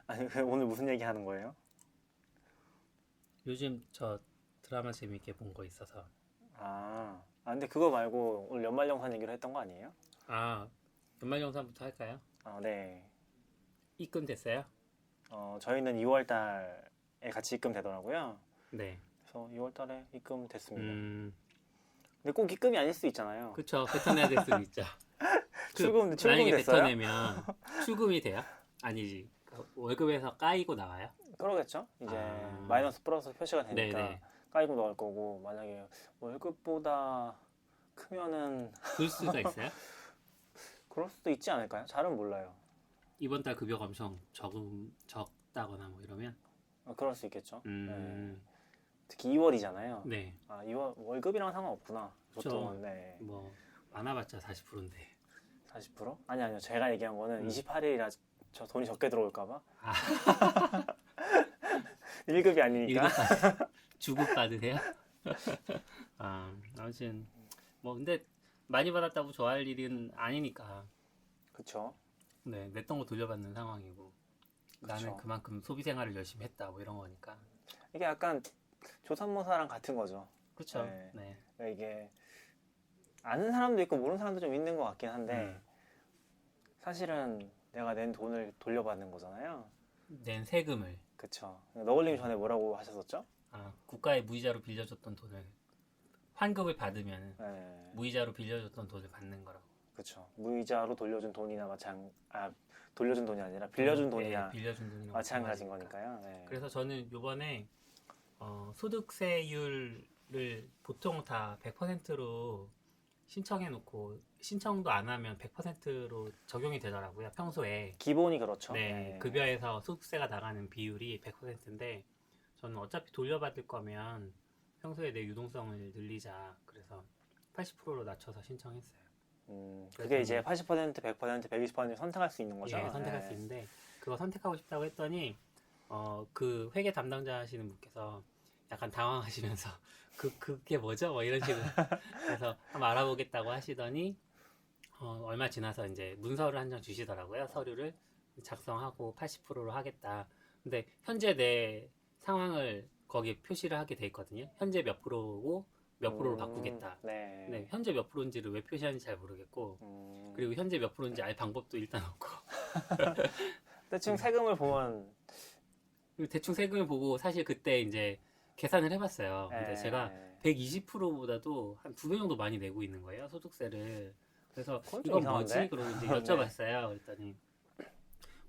아니, 오늘 무슨 얘기 하는 거예요? 요즘 저 드라마 재밌게 본 거 있어서. 근데 그거 말고 오늘 연말정산 얘기를 했던 거 아니에요? 아, 연말정산부터 할까요? 네. 입금됐어요? 저희는 2월 달에 같이 입금되더라고요. 네. 그래서 2월 달에 입금됐습니다. 음, 근데 꼭 입금이 아닐 수도 있잖아요. 그쵸. 뱉어내야 될 수도 있죠. 출금 만약에 됐어요? 뱉어내면 출금이 돼요? 아니지. 그 월급에서 까이고 나와요? 그러겠죠? 이제 마이너스 플러스 표시가 되니까 네네. 까이고 나올 거고, 만약에 월급보다 크면은 줄 수가 있어요? 그럴 수도 있지 않을까요? 잘은 몰라요. 이번 달 급여가 엄청 적다거나 뭐 이러면? 그럴 수 있겠죠. 음, 네. 특히 2월이잖아요. 네. 2월 월급이랑 상관없구나. 그쵸. 보통은. 네. 뭐, 많아봤자 40%인데. 40%? 아니요. 제가 얘기한 거는 28일이라 저 돈이 적게 들어올까 봐. 아, 1급이 아니니까. 주급받으세요? 아무튼 뭐 근데 많이 받았다고 좋아할 일은 아니니까. 그쵸. 네, 냈던 거 돌려받는 상황이고 나는 그쵸. 그만큼 소비 생활을 열심히 했다 뭐 이런 거니까. 이게 약간 조삼모사랑 같은 거죠. 그렇죠. 네. 네. 그러니까 이게 아는 사람도 있고 모르는 사람도 좀 있는 것 같긴 한데 사실은 내가 낸 돈을 돌려받는 거잖아요. 낸 세금을 그쵸. 너굴님 전에 뭐라고 하셨었죠? 국가에 무이자로 빌려줬던 돈을 환급을 받으면 네. 무이자로 빌려줬던 돈을 받는 거라고. 그쵸. 무이자로 돌려준 돈이나 돌려준 돈이 아니라 빌려준 네, 돈이나 빌려준 돈이랑 마찬가지인 마찬가지니까. 거니까요. 네. 그래서 저는 요번에 소득세율을 보통 다 100%로 신청해놓고 신청도 안 하면 100%로 적용이 되더라고요. 평소에. 기본이 그렇죠. 네, 급여에서 소득세가 나가는 비율이 100%인데 저는 어차피 돌려받을 거면 평소에 내 유동성을 늘리자. 그래서 80%로 낮춰서 신청했어요. 그게 이제 80%, 100%, 120% 선택할 수 있는 거죠? 예, 선택할 수 있는데 그거 선택하고 싶다고 했더니 그 회계 담당자 하시는 분께서 약간 당황하시면서 그게 뭐죠? 뭐 이런 식으로 그래서 한번 알아보겠다고 하시더니 얼마 지나서 이제 문서를 한 장 주시더라고요. 서류를 작성하고 80%로 하겠다. 근데 현재 내 상황을 거기에 표시를 하게 돼 있거든요. 현재 몇 프로고 몇 프로로 바꾸겠다. 네. 네, 현재 몇 프로인지를 왜 표시하는지 잘 모르겠고 그리고 현재 몇 프로인지 알 방법도 일단 없고 대충 세금을 보면 그리고 대충 세금을 보고 사실 그때 이제 계산을 해봤어요. 근데 네. 제가 120%보다도 한 2배 정도 많이 내고 있는 거예요, 소득세를. 그래서 그건 좀 이건 뭐지? 이상한데? 그러고 이제 여쭤봤어요. 그랬더니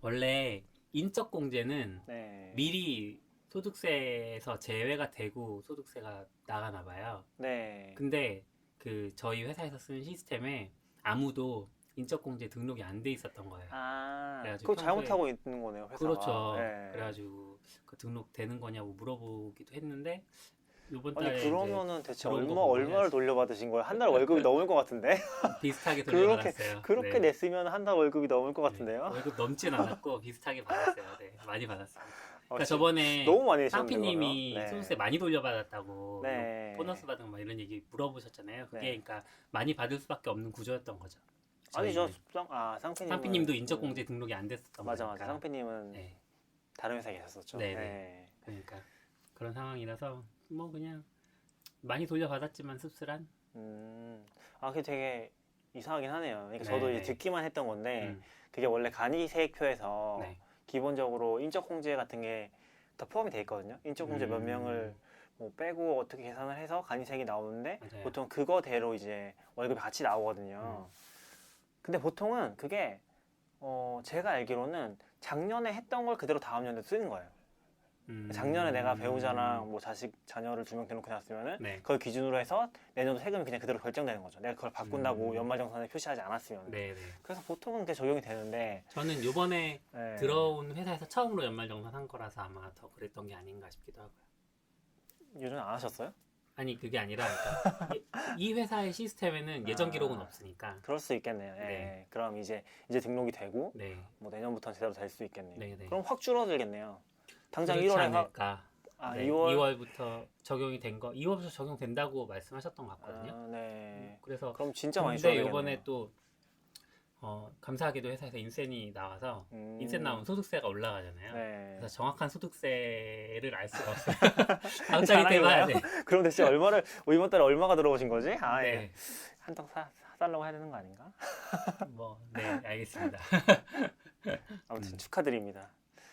원래 인적 공제는 네. 미리 소득세에서 제외가 되고 소득세가 나가나 봐요. 네. 근데 그 저희 회사에서 쓰는 시스템에 아무도 인적공제 등록이 안 돼 있었던 거예요. 그래가지고 그거 잘못하고 있는 거네요, 회사가. 그렇죠. 네. 그래가지고 그 등록 되는 거냐고 물어보기도 했는데 요번 아니 달에 그러면은 대체 그런 거 얼마를 해야지. 돌려받으신 거예요? 한 달 월급이 넘을 것 같은데? 비슷하게 그렇게 돌려받았어요. 그렇게 네. 냈으면 한 달 월급이 넘을 것 같은데요? 월급 넘진 않았고 비슷하게 받았어요. 네, 많이 받았습니다. 그러니까 진짜 저번에 너무 많이 내셨는데, 상피님이 그러면? 네. 소득세 많이 돌려받았다고 네. 보너스 받은 거 이런 얘기 물어보셨잖아요. 그게 네. 그러니까 많이 받을 수밖에 없는 구조였던 거죠. 아니죠. 저희는. 상피님은 상피님도 인적공제 등록이 안 됐었던 맞아. 거니까. 상피님은 네. 다른 회사에 계셨었죠. 네, 네. 그러니까 그런 상황이라서 뭐 그냥 많이 돌려받았지만 씁쓸한. 그게 되게 이상하긴 하네요. 그러니까 네, 저도 이제 네. 듣기만 했던 건데 음. 그게 원래 간이세액표에서 네. 기본적으로 인적공제 같은 게 다 포함이 돼 있거든요. 인적공제 몇 명을 뭐 빼고 어떻게 계산을 해서 간이세액이 나오는데 맞아요. 보통 그거대로 이제 월급이 같이 나오거든요. 근데 보통은 그게 제가 알기로는 작년에 했던 걸 그대로 다음 년에 쓰는 거예요. 작년에 내가 배우자랑 뭐 자녀를 2명 대놓고 놨으면은 네. 그걸 기준으로 해서 내년도 세금이 그냥 그대로 결정되는 거죠. 내가 그걸 바꾼다고 연말정산에 표시하지 않았으면. 네. 그래서 보통은 그게 적용이 되는데 저는 요번에 네. 들어온 회사에서 처음으로 연말정산 한 거라서 아마 더 그랬던 게 아닌가 싶기도 하고요. 요즘 안 하셨어요? 아니 그게 아니라 그러니까 이 회사의 시스템에는 예전 기록은 없으니까. 그럴 수 있겠네요. 예. 네. 그럼 이제 등록이 되고 네. 뭐 내년부터는 제대로 될 수 있겠네요. 네. 그럼 확 줄어들겠네요. 당장 그렇지 1월에 않을까. 네, 2월 2월부터 적용이 된 거, 2월부터 적용된다고 말씀하셨던 것 같거든요. 네. 그래서 그럼 진짜 많이 근데 줄어들겠네요. 요번에 또 감사하게도 회사에서 인센이 나와서 인센 나오면 소득세가 올라가잖아요. 네. 그래서 정확한 소득세를 알 수가 없어요. 다음 달이 돼봐야 돼. 그럼 대체 이번 달에 얼마가 들어오신 거지? 아, 네. 예. 한턱 사달라고 해야 되는 거 아닌가? 네, 알겠습니다. 아무튼 축하드립니다.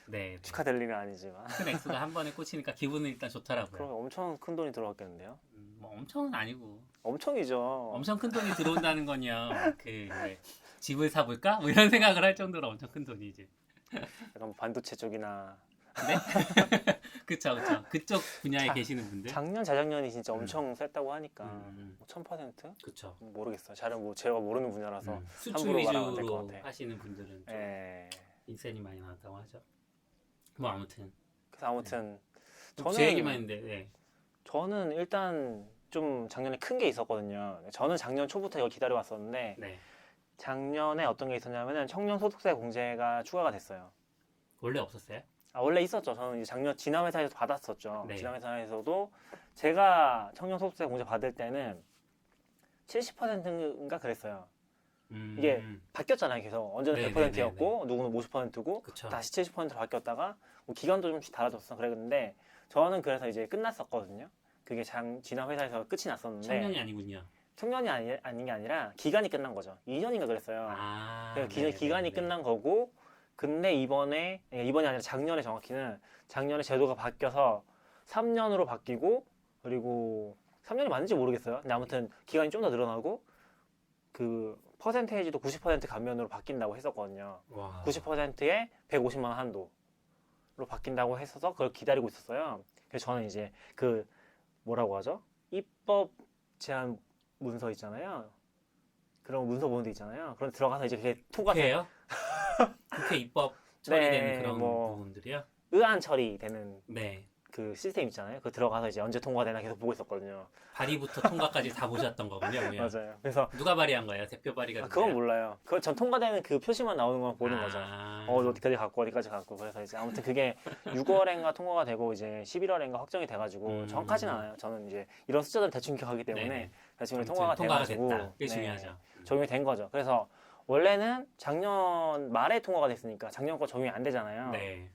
네, 축하될 일은 아니지만. 큰 액수가 한 번에 꽂히니까 기분은 일단 좋더라고요. 그럼 엄청 큰 돈이 들어왔겠는데요? 뭐 엄청은 아니고 엄청이죠. 엄청 큰 돈이 들어온다는 건요. 집을 사볼까? 뭐 이런 생각을 할 정도로 엄청 큰 돈이지. 약간 뭐 반도체 쪽이나. 네? 그쵸. 그쪽 분야에 계시는 분들. 작년, 재작년이 진짜 엄청 셌다고 하니까. 1000%? 그쵸. 모르겠어요. 잘은 제가 모르는 분야라서. 수출 함부로 말하면 안될것 위주로 같아. 하시는 분들은 좀 예. 인센이 많이 나왔다고 하죠. 뭐 아무튼. 그래서 아무튼 제 얘기만 했는데, 네. 저는 일단 좀 작년에 큰 게 있었거든요. 저는 작년 초부터 이걸 기다려 왔었는데 네. 작년에 어떤 게 있었냐면은 청년 소득세 공제가 추가가 됐어요. 원래 없었어요? 원래 있었죠. 저는 이제 작년 지남 회사에서 받았었죠. 네. 지남 회사에서도 제가 청년 소득세 공제 받을 때는 70%인가 그랬어요. 이게 바뀌었잖아요. 계속 언제는 네, 100%였고 누구는 50%고 그쵸. 다시 70% 바뀌었다가 뭐 기간도 좀씩 달라졌어. 그랬는데 저는 그래서 이제 끝났었거든요. 그게 지남 회사에서 끝이 났었는데 청년이 아니군요. 청년이 아닌 게 아니라 기간이 끝난 거죠. 2년인가 그랬어요. 그래서 기간이 끝난 거고 근데 이번이 아니라 작년에 정확히는 작년에 제도가 바뀌어서 3년으로 바뀌고 그리고 3년이 맞는지 모르겠어요. 근데 아무튼 기간이 좀 더 늘어나고 그 퍼센테이지도 90% 감면으로 바뀐다고 했었거든요. 와. 90%에 150만 원 한도로 바뀐다고 했어서 그걸 기다리고 있었어요. 그래서 저는 이제 그 뭐라고 하죠? 입법 제한 문서 있잖아요. 그런 문서 보는 데 있잖아요. 그런 데 들어가서 이제 그게 국회요? 국회 입법 처리되는 네, 그런 뭐. 부분들이요? 의안 처리되는 네. 그 시스템 있잖아요. 그 들어가서 이제 언제 통과되나 계속 보고 있었거든요. 발의부터 통과까지 다 보셨던 거군요. 그냥. 맞아요. 그래서 누가 발의한 거예요? 대표 발의가 그건 누구예요? 몰라요. 그건 전 통과되는 그 표시만 나오는 건 보는 거죠. 어디까지 갔고 어디까지 갔고 그래서 이제 아무튼 그게 6월엔가 통과가 되고 이제 11월엔가 확정이 돼가지고 정확하지는 않아요. 저는 이제 이런 숫자들 대충 기억하기 때문에 네네. 대충 아무튼 통과가 통과가 돼가지고 됐다. 그게 네, 중요하죠. 적용이 된 거죠. 그래서 원래는 작년 말에 통과가 됐으니까 작년 거 적용이 안 되잖아요. 네.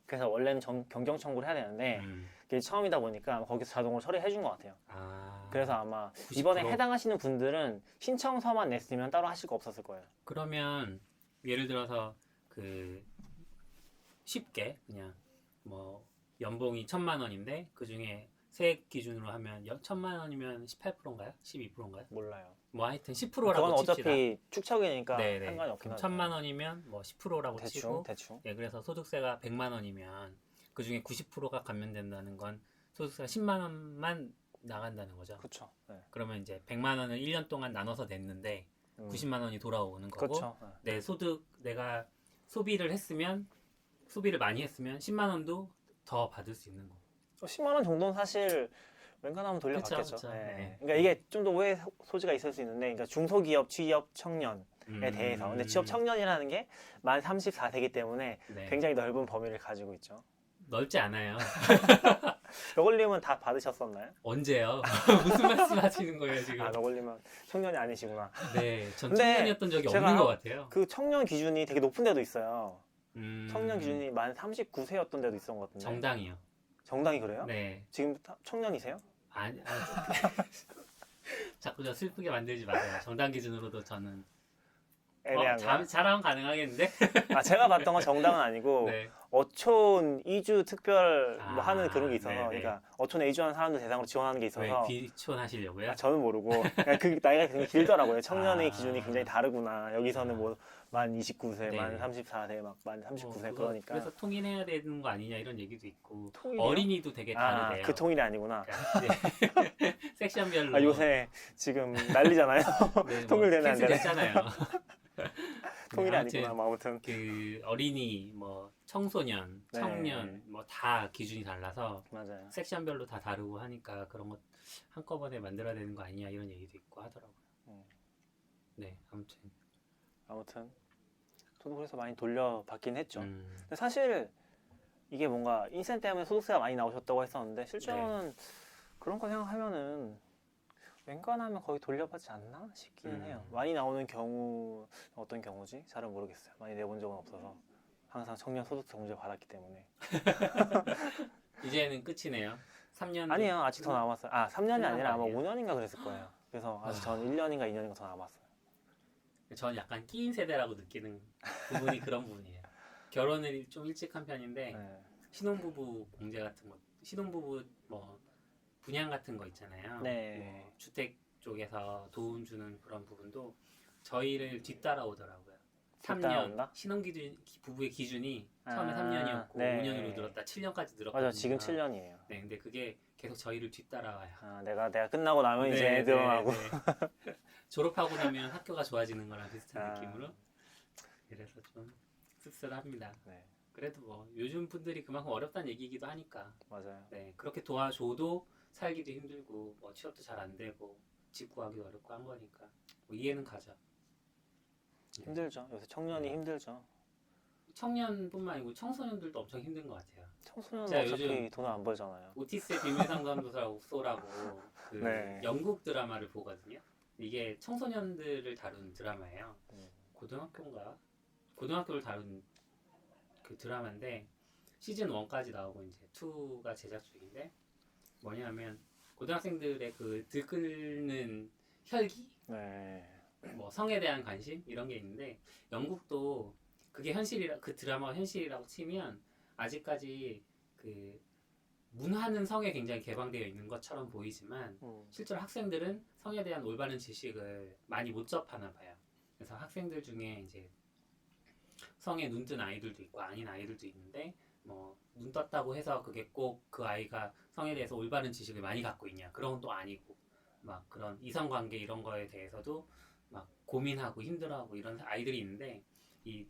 그래서 원래는 경정 청구를 해야 되는데 그게 처음이다 보니까 거기서 자동으로 처리해 준 것 같아요. 그래서 아마 90%? 이번에 해당하시는 분들은 신청서만 냈으면 따로 하실 거 없었을 거예요. 그러면 예를 들어서 그 쉽게 그냥 뭐 연봉이 1,000만 원인데 그 중에 세액 기준으로 하면 1,000만 원이면 18%인가요? 12%인가요? 몰라요. 뭐 하여튼 그건 10%라고 칩시다. 어차피 축척이니까 네네. 상관이 없긴 그럼 하죠. 1,000만 원이면 뭐 10%라고 치고 대충. 예, 그래서 소득세가 100만 원이면 그 중에 90%가 감면된다는 건 소득세가 10만 원만 나간다는 거죠. 그렇죠. 네. 그러면 이제 100만 원을 1년 동안 나눠서 냈는데 90만 원이 돌아오는 거고 그렇죠. 내 소득 내가 소비를 많이 했으면 10만 원도 더 받을 수 있는 거고. 10만 원 정도는 사실 웬간하면 돌려받겠죠. 그쵸. 네. 네. 그러니까 이게 좀 더 오해 소지가 있을 수 있는데, 그러니까 중소기업, 취업 청년에 대해서. 근데 취업 청년이라는 게 만 34세기 때문에 네. 굉장히 넓은 범위를 가지고 있죠. 넓지 않아요. 너굴님은 다 받으셨었나요? 언제요? 무슨 말씀 하시는 거예요 지금? 너굴님은 청년이 아니시구나. 네, 전 근데 청년이었던 적이 제가 없는 것 같아요. 그 청년 기준이 되게 높은 데도 있어요. 음, 청년 기준이 만 39세였던 데도 있었던 것 같은데. 정당이요. 정당이 그래요? 네. 지금 청년이세요? 아니, 자꾸 저 슬프게 만들지 마세요. 정당 기준으로도 저는 애매한가? 자랑 가능하겠는데? 제가 봤던 건 정당은 아니고 네. 어촌 이주 특별 뭐 하는 그런 게 있어서 네네. 그러니까 어촌에 이주하는 사람들 대상으로 지원하는 게 왜 있어서 비촌하시려고요? 저는 모르고 그냥 그 나이가 굉장히 길더라고요. 청년의 아. 기준이 굉장히 다르구나. 여기서는 뭐 만 29세, 네. 만 34세, 막 만 39세 그러니까 그래서 통일해야 되는 거 아니냐 이런 얘기도 있고 통일이요? 어린이도 되게 다르대요. 그 통일이 아니구나. 그러니까, 네. 섹션별로 요새 지금 난리잖아요. 네, 통일되는 안 되네. 됐잖아요. 통일이 아무튼 아니구나. 뭐 아무튼 그 어린이, 뭐 청소년, 네. 청년 뭐 다 기준이 달라서 맞아요. 섹션별로 다 다르고 하니까 그런 것 한꺼번에 만들어야 되는 거 아니냐 이런 얘기도 있고 하더라고요. 네, 아무튼 저도 그래서 많이 돌려받긴 했죠. 근데 사실 이게 뭔가 인센 때문에 소득세가 많이 나오셨다고 했었는데 실제로는 그런 거 생각하면은 웬간하면 거의 돌려받지 않나 싶기는 해요. 많이 나오는 경우 어떤 경우지? 잘은 모르겠어요. 많이 내본 적은 없어서 항상 청년 소득 정지를 받았기 때문에. 이제는 끝이네요. 3년 아니요, 아직 더 남았어요. 3년이 아니라 아마 아니에요? 5년인가 그랬을 거예요. 그래서 아직 전 1년인가 2년인가 더 남았어요. 전 약간 끼인 세대라고 느끼는 부분이 그런 부분이에요. 결혼을 좀 일찍 한 편인데 네. 신혼부부 공제 같은 거, 신혼부부 뭐 분양 같은 거 있잖아요. 네. 뭐 주택 쪽에서 도움 주는 그런 부분도 저희를 뒤따라오더라고요. 3년 뒤따라온다? 신혼기준 부부의 기준이 처음에 아, 3년이었고 네. 5년으로 늘었다 7년까지 늘었거든요. 맞아, 지금 7년이에요. 네, 근데 그게 계속 저희를 뒤따라와요. 내가 끝나고 나면 이제 네, 애들하고. 네. 졸업하고 나면 학교가 좋아지는 거랑 비슷한 아. 느낌으로. 그래서 좀 씁쓸합니다. 네, 그래도 뭐 요즘 분들이 그만큼 어렵다는 얘기이기도 하니까. 맞아요. 네, 그렇게 도와줘도 살기도 힘들고 뭐 취업도 잘 안 되고 집 구하기도 어렵고 한 거니까 뭐 이해는 가죠. 네. 힘들죠. 요새 청년이 네. 힘들죠. 청년뿐만 아니고 청소년들도 엄청 힘든 것 같아요. 청소년은 제가 어차피 요즘 돈을 안 벌잖아요. 오티스의 비밀 상담소라고 그 네. 영국 드라마를 보거든요. 이게 청소년들을 다룬 드라마예요. 고등학교인가? 고등학교를 다룬 그 드라마인데 시즌 1까지 나오고 이제 2가 제작 중인데 뭐냐면 고등학생들의 그 들끓는 혈기, 네. 뭐 성에 대한 관심 이런 게 있는데 영국도 그게 현실이라 그 드라마가 현실이라고 치면 아직까지 그 문화는 성에 굉장히 개방되어 있는 것처럼 보이지만 실제로 학생들은 성에 대한 올바른 지식을 많이 못 접하나 봐요. 그래서 학생들 중에 이제 성에 눈 뜬 아이들도 있고 아닌 아이들도 있는데 뭐 눈 떴다고 해서 그게 꼭 그 아이가 성에 대해서 올바른 지식을 많이 갖고 있냐 그런 건 또 아니고 막 그런 이성관계 이런 거에 대해서도 막 고민하고 힘들어하고 이런 아이들이 있는데 이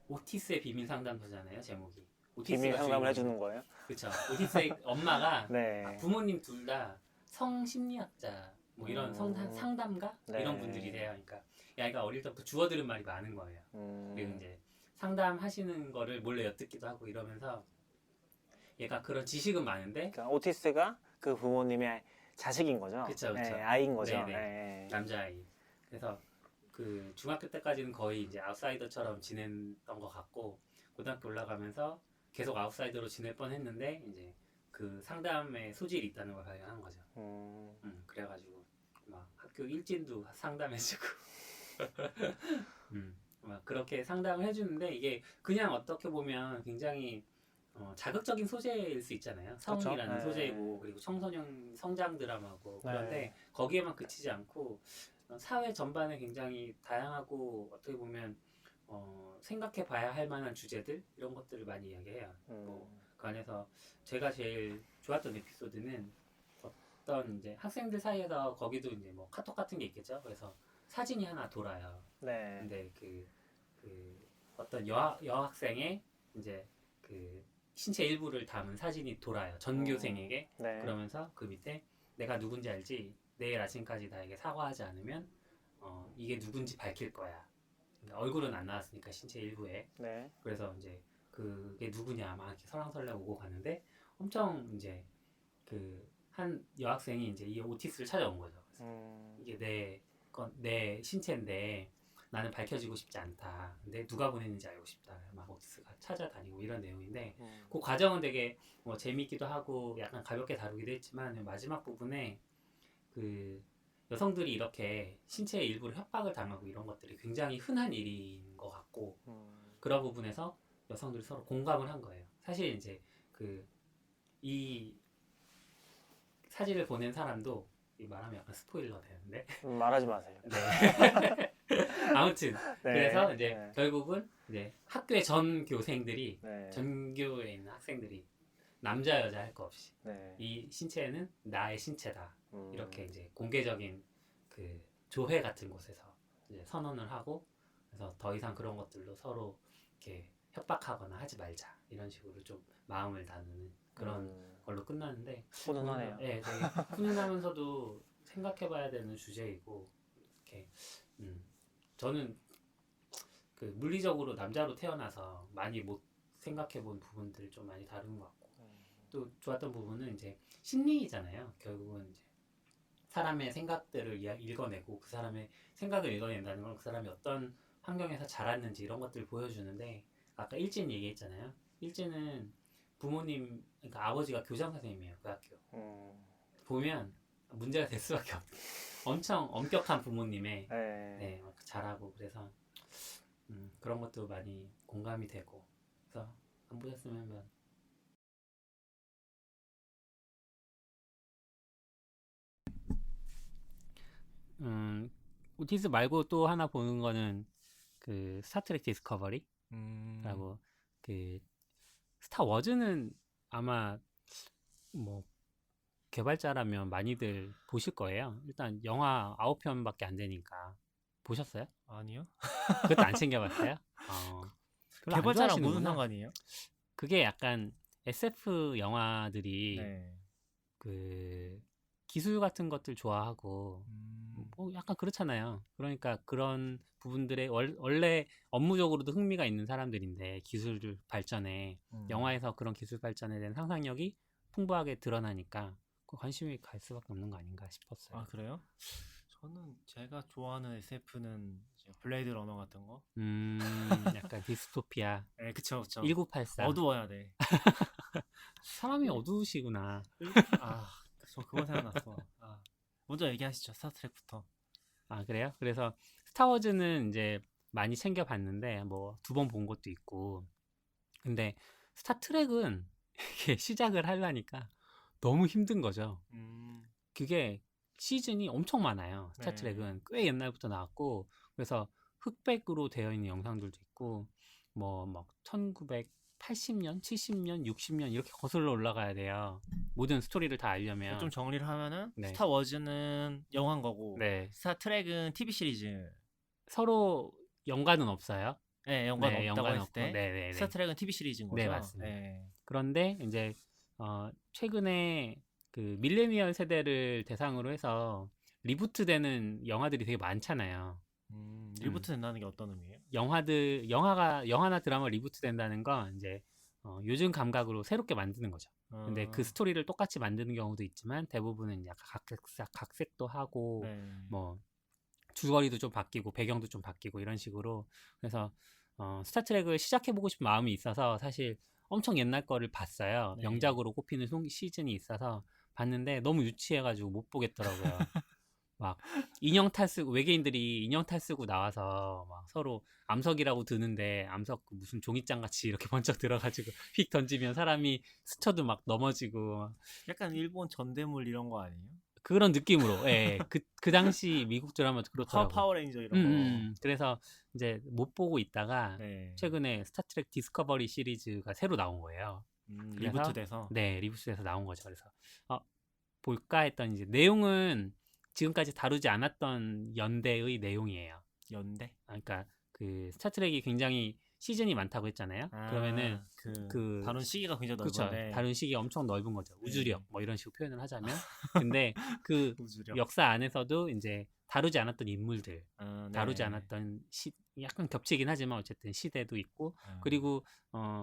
오티스의 비밀 상담소잖아요 제목이. 비밀 상담을 해주는 거예요? 그렇죠. 오티스의 엄마가 네. 부모님 둘 다 성심리학자 뭐 이런 상담가 네. 이런 분들이래요. 그러니까 이 아이가 어릴 때부터 주워들은 말이 많은 거예요. 그리고 이제 상담하시는 거를 몰래 엿듣기도 하고 이러면서 얘가 그런 지식은 많은데 그러니까 오티스가 그 부모님의 자식인 거죠? 그쵸, 그쵸. 네, 아이인 거죠? 네네. 네. 남자아이. 그래서 그 중학교 때까지는 거의 이제 아웃사이더처럼 지냈던 것 같고 고등학교 올라가면서 계속 아웃사이더로 지낼 뻔했는데 이제 그 상담에 소질이 있다는 걸 발견한 거죠. 그래가지고 막 학교 일진도 상담해주고 막 그렇게 상담을 해주는데 이게 그냥 어떻게 보면 굉장히 자극적인 소재일 수 있잖아요. 성이라는 네. 소재이고 그리고 청소년 성장 드라마고 그런데 네. 거기에만 그치지 않고 사회 전반에 굉장히 다양하고 어떻게 보면 생각해 봐야 할 만한 주제들 이런 것들을 많이 이야기해요. 그 안에서 제가 제일 좋았던 에피소드는 어떤 이제 학생들 사이에서 거기도 이제 뭐 카톡 같은 게 있겠죠. 그래서 사진이 하나 돌아요. 네. 근데 그 어떤 여학생의 이제 그 신체 일부를 담은 사진이 돌아요. 전교생에게. 네. 그러면서 그 밑에 내가 누군지 알지? 내일 아침까지 나에게 사과하지 않으면 이게 누군지 밝힐 거야. 그러니까 얼굴은 안 나왔으니까 신체 일부에. 네. 그래서 이제 그게 누구냐 막 이렇게 설왕설래 오고 가는데 엄청 이제 그 한 여학생이 이제 이 오티스를 찾아온 거죠. 그래서 이게 내 신체인데 나는 밝혀지고 싶지 않다. 근데 누가 보냈는지 알고 싶다. 막 오티스가 찾아다니고 이런 내용인데 그 과정은 되게 뭐 재미있기도 하고 약간 가볍게 다루기도 했지만 마지막 부분에 그 여성들이 이렇게 신체의 일부를 협박을 당하고 이런 것들이 굉장히 흔한 일인 것 같고 그런 부분에서 여성들이 서로 공감을 한 거예요. 사실 이제 이 사진을 보낸 사람도 이 말하면 약간 스포일러 되는데 말하지 마세요. 네. 아무튼 네. 그래서 이제 네. 결국은 이제 학교의 전교생들이 네. 전교에 있는 학생들이 남자 여자 할 거 없이 네. 이 신체는 나의 신체다 이렇게 이제 공개적인 그 조회 같은 곳에서 이제 선언을 하고 그래서 더 이상 그런 것들로 서로 이렇게 협박하거나 하지 말자 이런 식으로 좀 마음을 나누는 그런 걸로 끝났는데 훈훈하네요. 네, 되게 훈훈하면서도 생각해봐야 되는 주제이고 이렇게 저는 그 물리적으로 남자로 태어나서 많이 못 생각해본 부분들을 좀 많이 다룬 것 같고 또 좋았던 부분은 이제 심리잖아요. 결국은 이제 사람의 생각들을 읽어내고 그 사람의 생각을 읽어낸다는 건 그 사람이 어떤 환경에서 자랐는지 이런 것들을 보여주는데 아까 일진 얘기했잖아요. 일진은 부모님, 그러니까 아버지가 교장 선생님이에요. 그 학교. 보면 문제가 될 수밖에 없대. 엄청 엄격한 부모님의 네, 막 잘하고 그래서 그런 것도 많이 공감이 되고 그래서 안 보셨으면 한번 오티스 말고 또 하나 보는 거는 그 스타트렉 디스커버리라고 그 스타 워즈는 아마 뭐 개발자라면 많이들 보실 거예요. 일단 영화 9편밖에 안 되니까 보셨어요? 아니요. 그것도 안 챙겨봤어요? 별로 안 개발자랑 무슨 좋아하시는구나. 상관이에요? 그게 약간 SF 영화들이 네. 그 기술 같은 것들 좋아하고 뭐 약간 그렇잖아요. 그러니까 그런 부분들에 원래 업무적으로도 흥미가 있는 사람들인데 기술 발전에 영화에서 그런 기술 발전에 대한 상상력이 풍부하게 드러나니까 그 관심이 갈 수밖에 없는 거 아닌가 싶었어요. 아 그래요? 저는 제가 좋아하는 SF는 블레이드 러너 같은 거. 약간 디스토피아. 네, 그쵸. 1984. 어두워야 돼. 사람이 어두우시구나. 저 그거 생각났어. 먼저 얘기하시죠. 스타트랙부터. 아, 그래요? 그래서 스타워즈는 이제 많이 챙겨봤는데 뭐 2번 본 것도 있고 근데 스타트랙은 이게 시작을 하려니까 너무 힘든 거죠. 그게 시즌이 엄청 많아요. 스타트랙은 꽤 옛날부터 나왔고 그래서 흑백으로 되어 있는 영상들도 있고 뭐 막 1980년, 70년, 60년 이렇게 거슬러 올라가야 돼요. 모든 스토리를 다 알려면. 좀 정리를 하면은 네. 스타워즈는 영화인 거고 네. 스타트랙은 TV 시리즈. 서로 연관은 없어요. 네, 연관 없다고 연관 했을 없고. 때 네네네. 스타트랙은 TV 시리즈인 거죠? 네, 맞습니다. 네. 그런데 이제 최근에 그 밀레니얼 세대를 대상으로 해서 리부트되는 영화들이 되게 많잖아요. 리부트 된다는 게 어떤 의미예요? 영화나 드라마 리부트 된다는 건 이제 요즘 감각으로 새롭게 만드는 거죠. 근데 그 스토리를 똑같이 만드는 경우도 있지만 대부분은 약간 각색도 하고 뭐 줄거리도 좀 바뀌고 배경도 좀 바뀌고 이런 식으로 그래서 스타트랙을 시작해보고 싶은 마음이 있어서 사실 엄청 옛날 거를 봤어요. 네. 명작으로 꼽히는 시즌이 있어서 봤는데 너무 유치해가지고 못 보겠더라고요. 막 인형 탈 쓰고 외계인들이 인형 탈 쓰고 나와서 막 서로 암석이라고 드는데 암석 무슨 종이장 같이 이렇게 번쩍 들어가지고 휙 던지면 사람이 스쳐도 막 넘어지고 약간 일본 전대물 이런 거 아니에요? 그런 느낌으로 예. 그 당시 미국 드라마 그렇더라고요. 파워레인저 이런 거. 그래서 이제 못 보고 있다가 네. 최근에 스타트랙 디스커버리 시리즈가 새로 나온 거예요. 리부트돼서. 네, 리부트돼서 나온 거죠. 그래서 볼까 했더니 이제 내용은 지금까지 다루지 않았던 연대의 내용이에요. 연대? 그러니까 그 스타트랙이 굉장히 시즌이 많다고 했잖아요. 그러면은 그 다룬 시기가 굉장히 그쵸, 넓은데. 다룬 시기가 엄청 넓은 거죠. 우주력 뭐 이런 식으로 표현을 하자면. 근데 그 우주력. 역사 안에서도 이제 다루지 않았던 인물들, 다루지 네. 않았던 약간 겹치긴 하지만 어쨌든 시대도 있고 그리고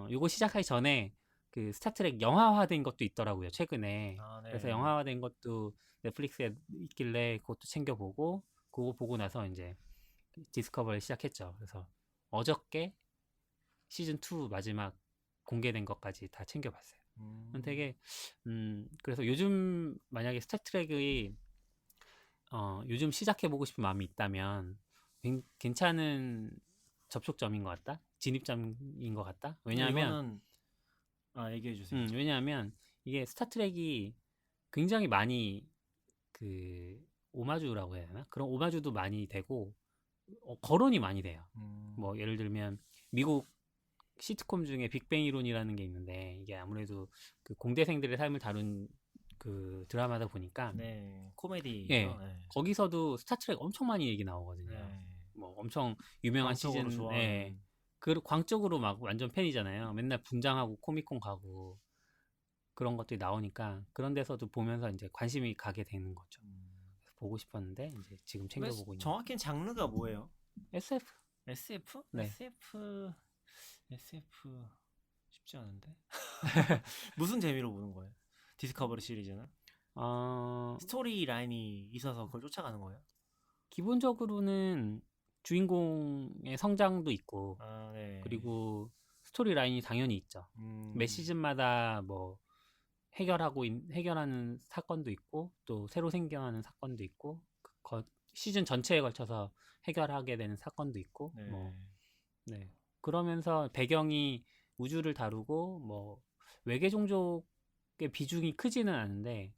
요거 시작하기 전에 그 스타트랙 영화화된 것도 있더라고요. 최근에. 네. 그래서 영화화된 것도 넷플릭스에 있길래 그것도 챙겨보고 그거 보고 나서 이제 디스커버를 시작했죠. 그래서 어저께 시즌 2 마지막 공개된 것까지 다 챙겨봤어요. 되게 그래서 요즘 만약에 스타트랙이 요즘 시작해보고 싶은 마음이 있다면 괜찮은 접촉점인 것 같다? 진입점인 것 같다? 왜냐하면 얘기해 주세요. 왜냐하면 이게 스타트랙이 굉장히 많이 그 오마주라고 해야 되나? 그런 오마주도 많이 되고 거론이 많이 돼요. 뭐 예를 들면 미국 시트콤 중에 빅뱅 이론이라는 게 있는데 이게 아무래도 그 공대생들의 삶을 다룬 그 드라마다 보니까 코미디. 예, 거기서도 스타트랙 엄청 많이 얘기 나오거든요. 뭐 엄청 유명한 시즌 그 광적으로 막 완전 팬이잖아요. 맨날 분장하고 코미콘 가고 그런 것들이 나오니까 그런 데서도 보면서 이제 관심이 가게 되는 거죠. 보고 싶었는데 이제 지금 챙겨보고 있는. 정확히는 장르가 뭐예요? SF? SF? 네. SF 쉽지 않은데. 무슨 재미로 보는 거예요? 디스커버리 시리즈는? 스토리 라인이 있어서 그걸 쫓아가는 거예요? 기본적으로는 주인공의 성장도 있고 아, 네. 그리고 스토리 라인이 당연히 있죠. 매 시즌마다 뭐 해결하는 사건도 있고 또 새로 생겨나는 사건도 있고 시즌 전체에 걸쳐서 해결하게 되는 사건도 있고 네. 뭐 네. 그러면서 배경이 우주를 다루고 뭐 외계 종족의 비중이 크지는 않은데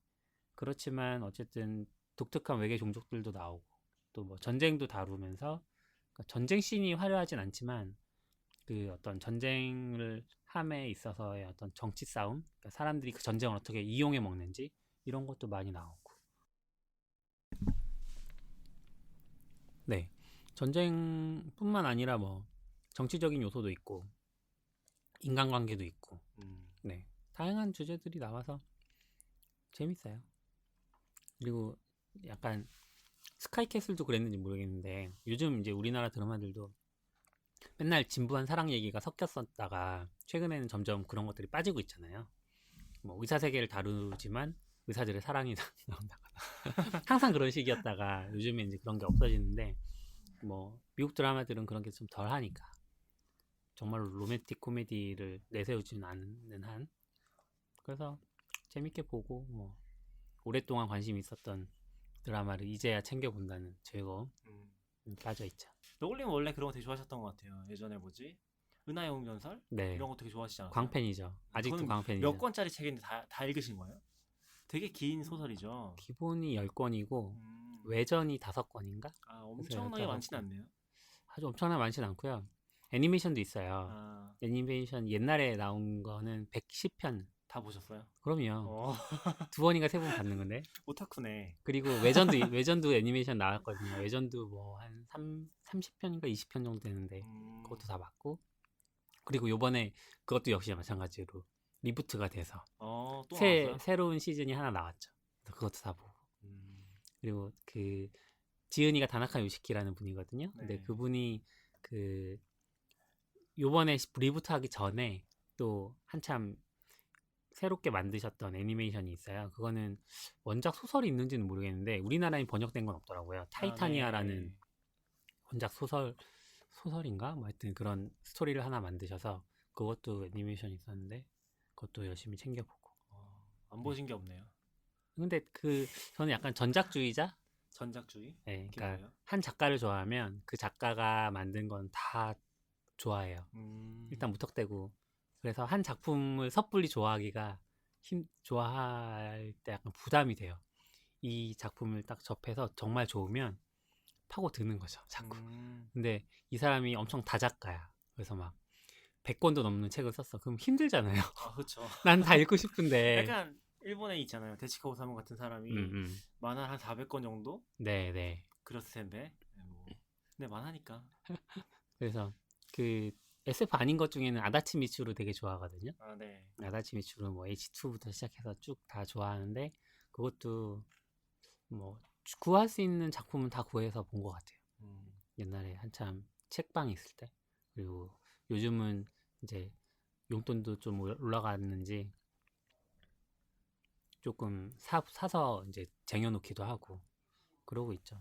그렇지만 어쨌든 독특한 외계 종족들도 나오고 또 뭐 전쟁도 다루면서 그러니까 전쟁 씬이 화려하진 않지만 그 어떤 전쟁을 함에 있어서의 어떤 정치 싸움, 그러니까 사람들이 그 전쟁을 어떻게 이용해 먹는지 이런 것도 많이 나오고. 네, 전쟁뿐만 아니라 뭐 정치적인 요소도 있고 인간관계도 있고, 네, 다양한 주제들이 나와서 재밌어요. 그리고 약간 스카이캐슬도 그랬는지 모르겠는데 요즘 이제 우리나라 드라마들도 맨날 진부한 사랑 얘기가 섞였었다가 최근에는 점점 그런 것들이 빠지고 있잖아요. 뭐 의사 세계를 다루지만 의사들의 사랑이 나온다거나 항상 그런 식이었다가 요즘에 이제 그런 게 없어지는데 뭐 미국 드라마들은 그런 게 좀 덜 하니까 정말로 로맨틱 코미디를 내세우지는 않는 한 그래서 재밌게 보고 뭐 오랫동안 관심이 있었던 드라마를 이제야 챙겨본다는 즐거움 빠져있죠. 너굴님 원래 그런 거 되게 좋아하셨던 것 같아요. 예전에 뭐지? 은하의 용전설? 네, 이런 거 되게 좋아하시지 않았어요? 광팬이죠. 아직도 그거는 광팬이죠. 몇 권짜리 책인데 다 읽으신 거예요? 되게 긴 소설이죠. 기본이 10권이고 음. 외전이 5권인가? 아, 엄청나게 많지는 않네요. 아주 엄청나게 많지는 않고요. 애니메이션도 있어요. 아, 애니메이션 옛날에 나온 거는 110편. 다 보셨어요? 그럼요. 2번인가 3번 봤는 건데. 오타쿠네. 그리고 외전도 애니메이션 나왔거든요. 외전도 뭐 한 30편인가 20편 정도 되는데 그것도 다 봤고. 그리고 요번에 그것도 역시 마찬가지로 리부트가 돼서 또 나왔어요? 새로운 시즌이 하나 나왔죠. 그래서 그것도 다 보고. 그리고 그 지은이가 다나카 요시키라는 분이거든요. 근데 네. 그분이 그 요번에 리부트 하기 전에 또 한참 새롭게 만드셨던 애니메이션이 있어요. 그거는 원작 소설이 있는지는 모르겠는데 우리나라에 번역된 건 없더라고요. 타이타니아라는 네. 원작 소설인가? 뭐 하여튼 그런 스토리를 하나 만드셔서 그것도 애니메이션이 있었는데 그것도 열심히 챙겨보고. 안 보신 게 없네요. 근데 저는 약간 전작주의자? 전작주의? 네, 그게 그러니까 뭐예요? 한 작가를 좋아하면 그 작가가 만든 건 다 좋아해요. 일단 무턱대고. 그래서 한 작품을 섣불리 좋아하기가 좋아할 때 약간 부담이 돼요. 이 작품을 딱 접해서 정말 좋으면 파고드는 거죠, 자꾸. 근데 이 사람이 엄청 다작가야. 그래서 막 100권도 넘는 책을 썼어. 그럼 힘들잖아요. 아, 그렇죠. 난 다 읽고 싶은데. 약간 일본에 있잖아요. 데치카 오사무 같은 사람이 만화 한 400권 정도 네. 그렸을 텐데. 근데 만화니까. 그래서 그 SF 아닌 것 중에는 아다치 미츠루 되게 좋아하거든요. 아, 네. 아다치 미츠루 뭐 H2부터 시작해서 쭉 다 좋아하는데 그것도 뭐 구할 수 있는 작품은 다 구해서 본 것 같아요. 옛날에 한참 책방이 있을 때. 그리고 요즘은 이제 용돈도 좀 올라갔는지 조금 사서 이제 쟁여놓기도 하고 그러고 있죠.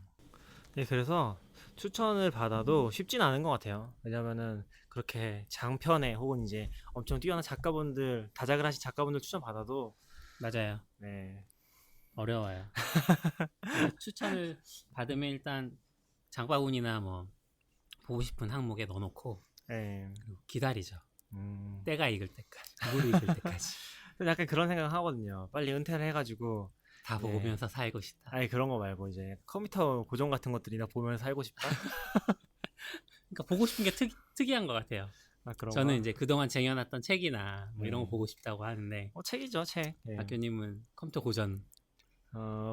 네, 그래서 추천을 받아도 쉽진 않은 것 같아요. 왜냐면은 그렇게 장편에 혹은 이제 엄청 뛰어난 작가분들, 다작을 하신 작가분들 추천 받아도 맞아요. 네. 어려워요. 추천을 받으면 일단 장바구니나 뭐 보고 싶은 항목에 넣어놓고 네. 그리고 기다리죠. 때가 익을 때까지, 물이 익을 때까지. 약간 그런 생각 하거든요. 빨리 은퇴를 해가지고 다 보면서 살고 싶다. 아니 그런 거 말고 이제 컴퓨터 고정 같은 것들이나 보면서 살고 싶다. 그러니까 보고 싶은 게 특이한 것 같아요. 아, 그런 저는 거? 이제 그동안 쟁여놨던 책이나 뭐 이런 거 보고 싶다고 하는데 책이죠, 책. 네. 학교님은 컴퓨터 고전.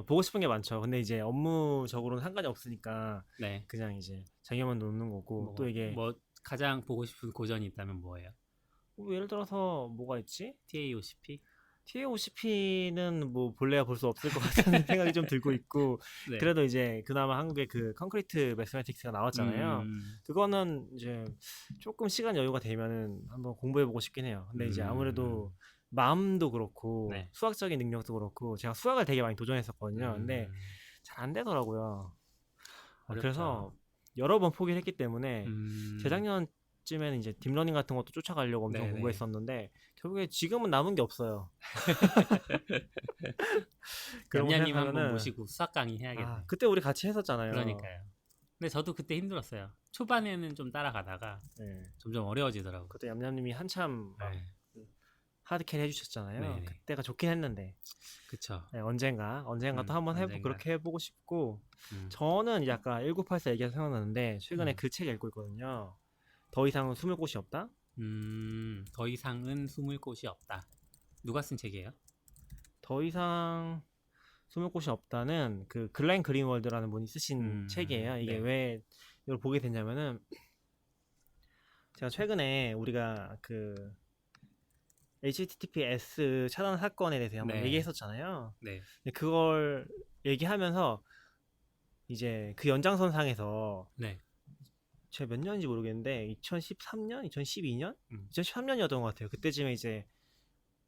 보고 싶은 게 많죠. 근데 이제 업무적으로는 상관이 없으니까 네. 그냥 이제 쟁여만 놓는 거고 또 이게 뭐 가장 보고 싶은 고전이 있다면 뭐예요? 예를 들어서 뭐가 있지? TAOCP? TAOCP는 뭐 볼래야 볼 수 없을 것 같은 생각이 좀 들고 있고 네. 그래도 이제 그나마 한국에 그 컨크리트 매스매틱스가 나왔잖아요. 그거는 이제 조금 시간 여유가 되면은 한번 공부해보고 싶긴 해요. 근데 이제 아무래도 마음도 그렇고 네. 수학적인 능력도 그렇고 제가 수학을 되게 많이 도전했었거든요. 근데 잘 안 되더라고요. 어렵죠. 그래서 여러 번 포기를 했기 때문에 음. 재작년쯤에는 이제 딥러닝 같은 것도 쫓아가려고 엄청 네네. 공부했었는데 결국에 지금은 남은 게 없어요. 그런 거 냠냠님 한번 생각하면은 모시고 수학 강의 해야겠네. 아, 그때 우리 같이 했었잖아요. 그러니까요. 근데 저도 그때 힘들었어요. 초반에는 좀 따라가다가 네. 점점 어려워지더라고요. 그때 얌얌님이 한참 막 네. 하드캐리 해주셨잖아요. 네네. 그때가 좋긴 했는데 그쵸. 네, 언젠가 또 한번 언젠가. 그렇게 해보고 싶고 음. 저는 약간 1984 얘기가 생각나는데 최근에 음. 그 책 읽고 있거든요. 더 이상은 숨을 곳이 없다. 더 이상은 숨을 곳이 없다. 누가 쓴 책이에요? 더 이상 숨을 곳이 없다는 그 글렌 그린월드라는 분이 쓰신 책이에요. 이게 네. 왜 이걸 보게 됐냐면은 제가 최근에 우리가 그 HTTPS 차단 사건에 대해서 한번 네. 얘기했었잖아요. 네. 근데 그걸 얘기하면서 이제 그 연장선상에서 네. 제가 몇 년인지 모르겠는데 2013년, 2012년, 음. 2013년이었던 것 같아요. 그때쯤에 이제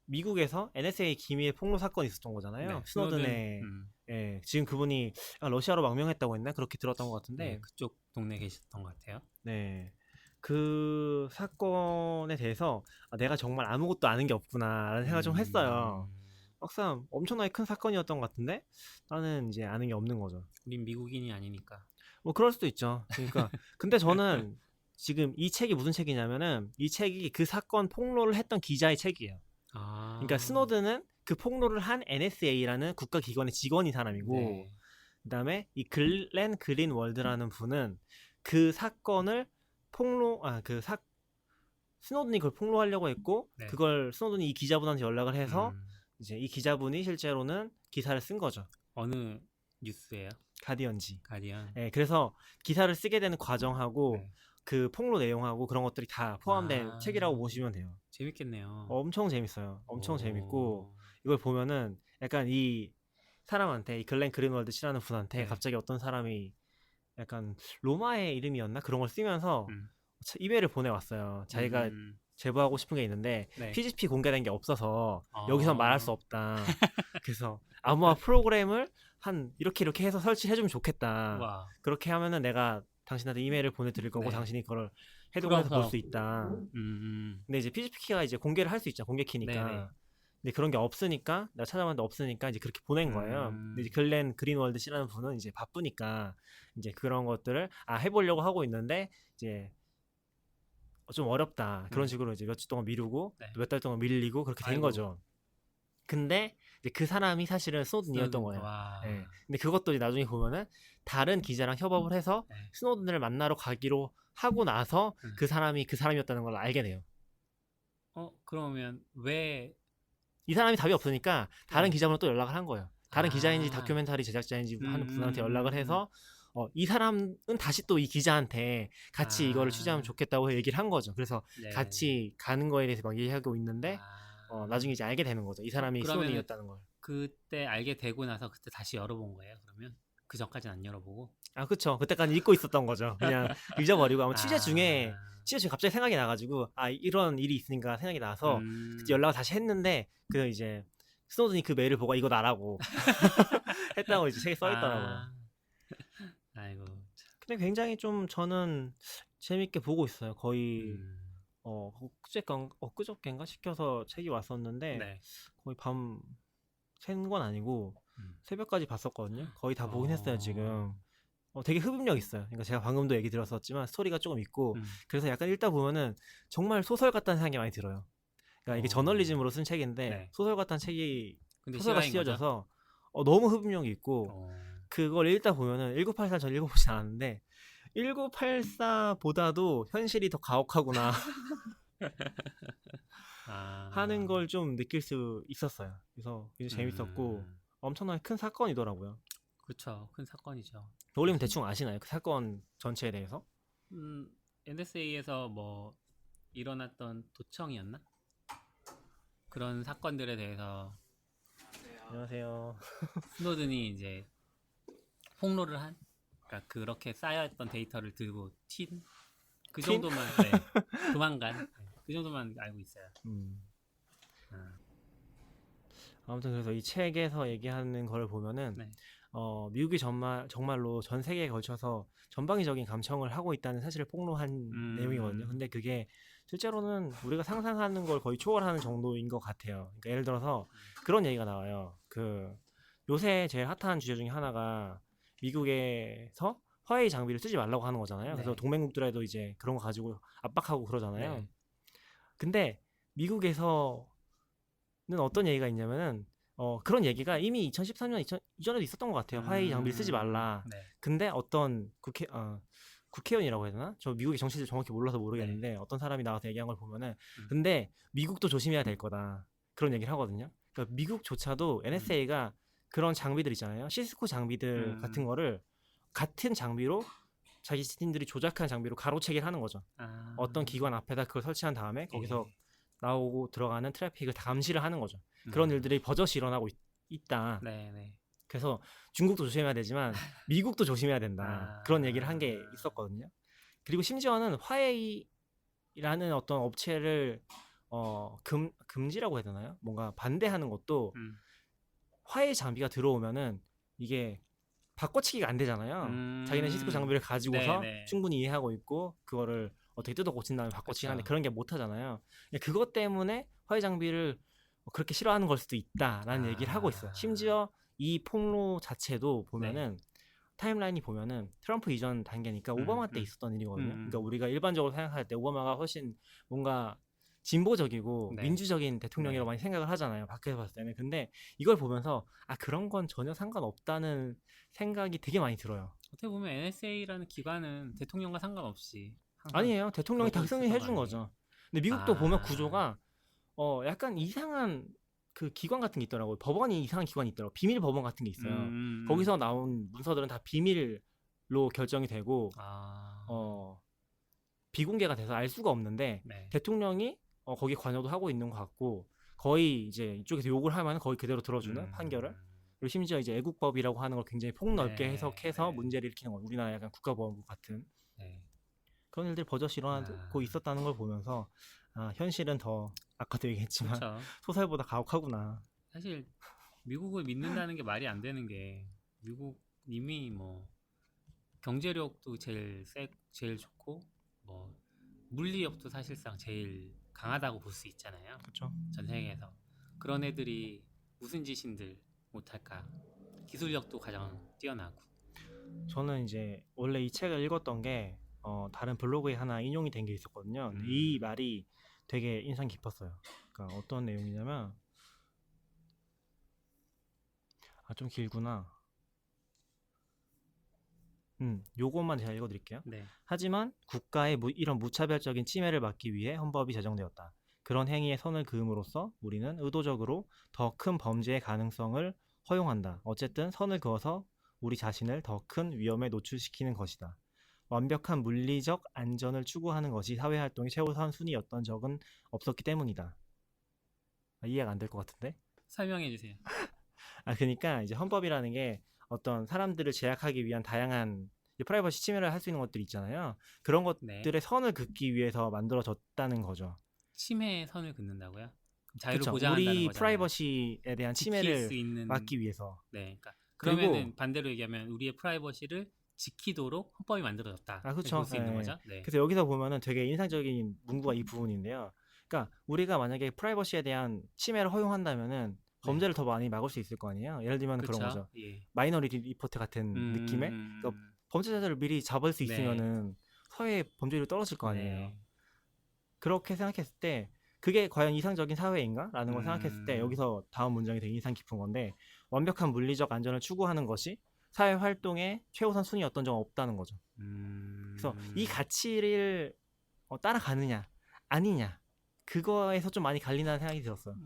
미국에서 NSA 기밀 폭로 사건이 있었던 거잖아요. 네. 스노든의 예, 지금 그분이 러시아로 망명했다고 했나 그렇게 들었던 것 같은데 네. 그쪽 동네에 계셨던 것 같아요. 네. 그 사건에 대해서 내가 정말 아무것도 아는 게 없구나라는 생각을 좀 했어요. 막상 엄청나게 큰 사건이었던 것 같은데 나는 이제 아는 게 없는 거죠. 우린 미국인이 아니니까. 뭐 그럴 수도 있죠. 그러니까 근데 저는 지금 이 책이 무슨 책이냐면은 이 책이 그 사건 폭로를 했던 기자의 책이에요. 아. 그러니까 스노든은 그 폭로를 한 NSA라는 국가기관의 직원인 사람이고 네. 그다음에 이 글렌 그린월드라는 분은 그 사건을 스노든이 그걸 폭로하려고 했고 네. 그걸 스노든이 이 기자분한테 연락을 해서 음. 이제 이 기자분이 실제로는 기사를 쓴 거죠. 어느 뉴스예요? 가디언지. 가디언. 네, 그래서 기사를 쓰게 되는 과정하고 네. 그 폭로 내용하고 그런 것들이 다 포함된 책이라고 보시면 돼요. 재밌겠네요. 엄청 재밌어요. 엄청 오. 재밌고 이걸 보면은 약간 이 사람한테 이 글렌 그린월드 씨라는 분한테 네. 갑자기 어떤 사람이 약간 로마의 이름이었나 그런 걸 쓰면서 음. 이메일을 보내왔어요. 자기가 제보하고 싶은 게 있는데 네. PGP 공개된 게 없어서 아. 여기서 말할 수 없다. 그래서 아마 프로그램을 한 이렇게 해서 설치해주면 좋겠다. 와. 그렇게 하면은 내가 당신한테 이메일을 보내드릴 거고 네. 당신이 그걸 해독해서 볼 풀어서. 수 있다. 음. 근데 이제 PGP 키가 이제 공개를 할 수 있잖아. 공개 키니까. 네네. 근데 그런 게 없으니까 내가 찾아봤는데 없으니까 이제 그렇게 보낸 거예요. 근데 이제 글렌 그린월드 씨라는 분은 이제 바쁘니까 이제 그런 것들을 해보려고 하고 있는데 이제 좀 어렵다. 그런 식으로 이제 몇 주 동안 미루고 네. 몇 달 동안 밀리고 그렇게 된 아이고. 거죠. 근데 이제 그 사람이 사실은 스노든이었던 거예요. 와. 예. 근데 그것도 이제 나중에 보면은 다른 기자랑 협업을 해서 네. 스노든을 만나러 가기로 하고 나서 음. 그 사람이 그 사람이었다는 걸 알게 돼요. 그러면 왜 이 사람이 답이 없으니까 다른 네. 기자분은 또 연락을 한 거예요. 다른 기자인지 아. 다큐멘터리 제작자인지 하는 분한테 음. 연락을 해서 이 사람은 다시 또 이 기자한테 같이 이거를 취재하면 좋겠다고 얘기를 한 거죠. 그래서 네. 같이 가는 거에 대해서 막 얘기하고 있는데 나중에 이제 알게 되는 거죠. 이 사람이 그러면은 스노든이었다는 걸. 그때 알게 되고 나서 그때 다시 열어본 거예요? 그러면 그 전까지는 안 열어보고? 그쵸. 그때까지 잊고 있었던 거죠. 그냥 잊어버리고 아마 취재 중에 아. 갑자기 생각이 나가지고 이런 일이 있으니까 생각이 나서 그때 연락을 다시 했는데 그 이제 스노든이 그 메일을 보고 이거 나라고 했다고 이제 책에 써있더라고요. 아이고. 근데 굉장히 좀 저는 재밌게 보고 있어요. 거의 엊그저께인가 시켜서 책이 왔었는데 네. 거의 밤 샌 건 아니고 새벽까지 봤었거든요. 거의 다 보긴 했어요 지금. 되게 흡입력 있어요. 그러니까 제가 방금도 얘기 들었었지만 스토리가 조금 있고 그래서 약간 읽다 보면은 정말 소설 같다는 생각이 많이 들어요. 그러니까 이게 저널리즘으로 쓴 책인데 네. 소설 같다는 책이 근데 소설가 실화인 거죠? 쓰여져서 너무 흡입력이 있고 그걸 읽다 보면은 1984 전 읽어보진 않았는데 1984보다도 현실이 더 가혹하구나 하는 걸 좀 느낄 수 있었어요. 그래서 굉장히 재밌었고 엄청나게 큰 사건이더라고요. 그렇죠. 큰 사건이죠. 노림은 대충 아시나요? 그 사건 전체에 대해서? NSA에서 뭐 일어났던 도청이었나? 그런 사건들에 대해서 안녕하세요. 스노든이 이제 폭로를 한, 그러니까 그렇게 쌓여있던 데이터를 들고 튄? 그 정도만, 네, 조만간 그 정도만 알고 있어요. 아무튼 그래서 이 책에서 얘기하는 걸 보면은 네. 미국이 정말로 전 세계에 걸쳐서 전방위적인 감청을 하고 있다는 사실을 폭로한 내용이거든요. 근데 그게 실제로는 우리가 상상하는 걸 거의 초월하는 정도인 것 같아요. 그러니까 예를 들어서 그런 얘기가 나와요. 그 요새 제일 핫한 주제 중에 하나가 미국에서 화웨이 장비를 쓰지 말라고 하는 거잖아요. 그래서 네. 동맹국들에도 이제 그런 거 가지고 압박하고 그러잖아요. 네. 근데 미국에서는 어떤 얘기가 있냐면은 그런 얘기가 이미 2013년 이전에도 있었던 것 같아요. 화웨이 장비를 쓰지 말라. 네. 근데 어떤 국회의원이라고 해야 되나? 저 미국의 정치를 정확히 몰라서 모르겠는데 어떤 사람이 나와서 얘기한 걸 보면은 근데 미국도 조심해야 될 거다. 그런 얘기를 하거든요. 그러니까 미국조차도 NSA가 그런 장비들 있잖아요. 시스코 장비들 같은 거를 같은 장비로 자신들이 조작한 장비로 가로채기를 하는 거죠. 어떤 기관 앞에다 그걸 설치한 다음에 거기서 예. 나오고 들어가는 트래픽을 다 감시를 하는 거죠. 그런 일들이 버젓이 일어나고 있다. 네, 네. 그래서 중국도 조심해야 되지만 미국도 조심해야 된다. 그런 얘기를 한 게 있었거든요. 그리고 심지어는 화웨이라는 어떤 업체를 금지라고 해야 되나요? 뭔가 반대하는 것도 화웨이 장비가 들어오면은 이게 바꿔치기가 안 되잖아요. 자기는 시스코 장비를 가지고서 네네. 충분히 이해하고 있고 그거를 어떻게 뜯어 고친 다음에 바꿔치기 하는데 그쵸. 그런 게 못 하잖아요. 그것 때문에 화웨이 장비를 그렇게 싫어하는 걸 수도 있다라는 얘기를 하고 있어요. 심지어 이 폭로 자체도 보면은 타임라인이 보면은 트럼프 이전 단계니까 오바마 때 있었던 일이거든요. 그러니까 우리가 일반적으로 생각할 때 오바마가 훨씬 뭔가 진보적이고 네. 민주적인 대통령이라고 네. 많이 생각을 하잖아요. 밖에서 봤을 때는. 근데 이걸 보면서 그런 건 전혀 상관없다는 생각이 되게 많이 들어요. 어떻게 보면 NSA라는 기관은 대통령과 상관없이 항상 아니에요. 대통령이 그러고 다 승인해 있었던 준 거 거죠. 아니에요? 근데 미국도 보면 구조가 약간 이상한 그 기관 같은 게 있더라고요. 법원이 이상한 기관이 있더라고요. 비밀 법원 같은 게 있어요. 거기서 나온 문서들은 다 비밀로 결정이 되고 비공개가 돼서 알 수가 없는데 네. 대통령이 거기 관여도 하고 있는 것 같고 거의 이제 이쪽에서 욕을 하면 거의 그대로 들어주는 판결을. 그리고 심지어 이제 애국법이라고 하는 걸 굉장히 폭넓게 네. 해석해서 네. 문제를 일으키는 거. 우리나라 약간 국가보안국 같은 네. 그런 일들이 버젓이 일어나고 있었다는 걸 보면서 현실은 더 아까도 얘기했지만 그렇죠. 소설보다 가혹하구나. 사실 미국을 믿는다는 게 말이 안 되는 게 미국 이미 뭐 경제력도 제일 좋고 뭐 물리력도 사실상 제일 강하다고 볼 수 있잖아요. 그렇죠. 전 세계에서 그런 애들이 무슨 짓인들 못할까? 기술력도 가장 뛰어나고. 저는 이제 원래 이 책을 읽었던 게 다른 블로그에 하나 인용이 된 게 있었거든요. 근데 이 말이 되게 인상 깊었어요. 그러니까 어떤 내용이냐면 좀 길구나. 요것만 제가 읽어드릴게요. 네. 하지만 국가의 이런 무차별적인 침해를 막기 위해 헌법이 제정되었다. 그런 행위에 선을 그음으로써 우리는 의도적으로 더 큰 범죄의 가능성을 허용한다. 어쨌든 선을 그어서 우리 자신을 더 큰 위험에 노출시키는 것이다. 완벽한 물리적 안전을 추구하는 것이 사회활동의 최우선 순위였던 적은 없었기 때문이다. 이해가 안 될 것 같은데? 설명해 주세요. 그러니까 이제 헌법이라는 게 어떤 사람들을 제약하기 위한 다양한 프라이버시 침해를 할 수 있는 것들이 있잖아요. 그런 것들의 선을 긋기 위해서 만들어졌다는 거죠. 침해의 선을 긋는다고요? 자유를 그쵸. 보장한다는 우리 거잖아요. 프라이버시에 대한 침해를 막기 위해서. 네, 그러니까 그리고 그러면은 반대로 얘기하면 우리의 프라이버시를 지키도록 헌법이 만들어졌다. 그렇죠. 볼수 있는 거죠. 네. 그래서 여기서 보면은 되게 인상적인 문구가 이 부분인데요. 그러니까 우리가 만약에 프라이버시에 대한 침해를 허용한다면은 범죄를 더 많이 막을 수 있을 거 아니에요. 예를 들면 그런 거죠. 예. 마이너리티 리포트 같은 느낌의 그러니까 범죄자들을 미리 잡을 수 있으면은 사회의 범죄율이 떨어질 거 아니에요. 네. 그렇게 생각했을 때 그게 과연 이상적인 사회인가? 라는 걸 생각했을 때 여기서 다음 문장이 되게 인상 깊은 건데 완벽한 물리적 안전을 추구하는 것이 사회 활동의 최우선 순위였던 적은 없다는 거죠. 그래서 이 가치를 따라가느냐 아니냐 그거에서 좀 많이 갈린다는 생각이 들었어요.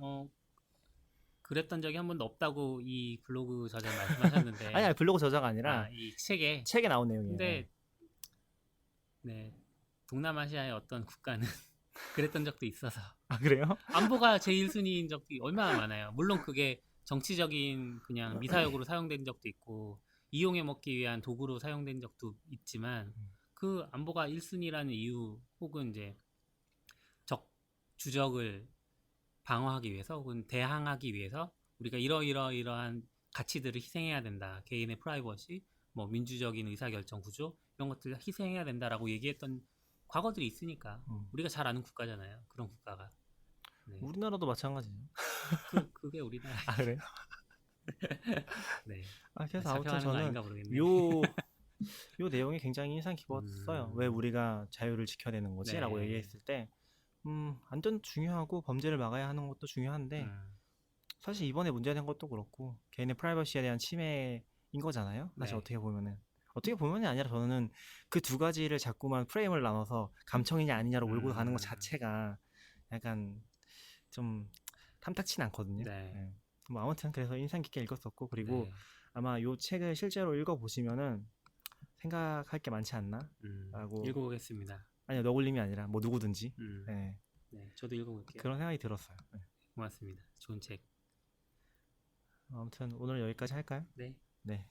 그랬던 적이 한 번도 없다고 이 블로그 저자 말씀하셨는데 아니 블로그 저자가 아니라 이 책에 나온 내용이에요. 근데 네, 동남아시아의 어떤 국가는 그랬던 적도 있어서 그래요? 안보가 제1순위인 적이 얼마나 많아요. 물론 그게 정치적인 그냥 미사역으로 사용된 적도 있고 이용해 먹기 위한 도구로 사용된 적도 있지만 그 안보가 1순위라는 이유 혹은 이제 주적을 방어하기 위해서 혹은 대항하기 위해서 우리가 이러이러한 가치들을 희생해야 된다. 개인의 프라이버시, 뭐 민주적인 의사결정 구조 이런 것들을 희생해야 된다라고 얘기했던 과거들이 있으니까 우리가 잘 아는 국가잖아요. 그런 국가가. 네. 우리나라도 마찬가지죠. 그게 우리나라. 아 그래? 네. 그래서 아무튼 잡혀가는 거 저는 아닌가 모르겠네. 요 내용이 굉장히 인상 깊었어요. 왜 우리가 자유를 지켜야 되는 거지? 네. 라고 얘기했을 때 안전 중요하고 범죄를 막아야 하는 것도 중요한데 사실 이번에 문제된 것도 그렇고 개인의 프라이버시에 대한 침해인 거잖아요. 사실 네. 어떻게 보면이 아니라 저는 그 두 가지를 자꾸만 프레임을 나눠서 감청이냐 아니냐로 몰고 가는 것 자체가 약간 좀 탐탁치는 않거든요. 네. 네. 뭐 아무튼 그래서 인상 깊게 읽었었고 그리고 네. 아마 요 책을 실제로 읽어보시면은 생각할 게 많지 않나? 라고 읽어보겠습니다. 아니요 너굴님이 아니라 뭐 누구든지 네. 네, 저도 읽어볼게요. 그런 생각이 들었어요. 네. 고맙습니다. 좋은 책. 아무튼 오늘 여기까지 할까요? 네. 네.